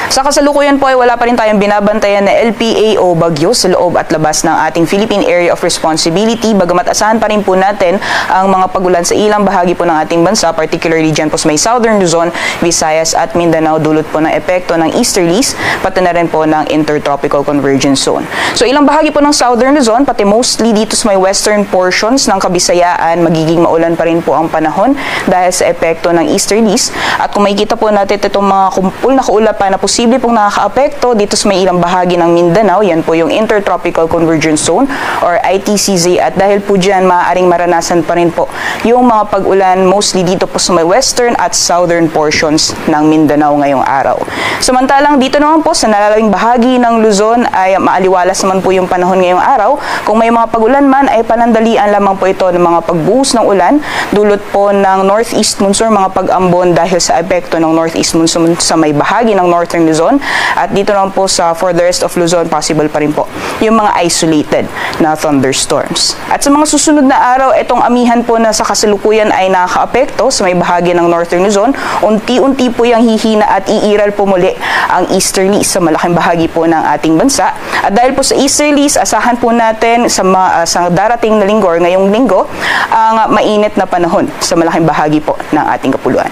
Sa kasalukuyan po ay wala pa rin tayong binabantayan na LPA o bagyo sa loob at labas ng ating Philippine Area of Responsibility, bagamat asahan pa rin po natin ang mga pagulan sa ilang bahagi po ng ating bansa, particularly dyan po sa may Southern Luzon, Visayas at Mindanao, dulot po ng epekto ng easterlies, pati na rin po ng Intertropical Convergence Zone. So ilang bahagi po ng Southern Luzon, pati mostly dito sa may western portions ng Kabisayaan, magiging maulan pa rin po ang panahon dahil sa epekto ng easterlies. At kung makikita po natin itong mga kumpul na kaulapan na posible pong nakakaapekto dito sa may ilang bahagi ng Mindanao, yan po yung Intertropical Convergence Zone or ITCZ, at dahil po dyan maaaring maranasan pa rin po yung mga pag-ulan mostly dito po sa may western at southern portions ng Mindanao ngayong araw. Samantalang dito naman po sa nalalawing bahagi ng Luzon ay maaliwalas naman po yung panahon ngayong araw. Kung may mga pag-ulan man ay panandalian lamang po ito ng mga pagbuhos ng ulan dulot po ng northeast monsoon, mga pag-ambon dahil sa epekto ng northeast monsoon sa may bahagi ng northern Luzon. At dito naman po for the rest of Luzon, possible pa rin po yung mga isolated na thunderstorms. At sa mga susunod na araw, itong amihan po na sa kasalukuyan ay nakakaapekto sa may bahagi ng northern Luzon. Unti-unti po yung hihina at iiral po muli ang easterlies sa malaking bahagi po ng ating bansa. At dahil po sa easterlies, asahan po natin sa darating na linggo or ngayong linggo ang mainit na panahon sa malaking bahagi po ng ating kapuluan.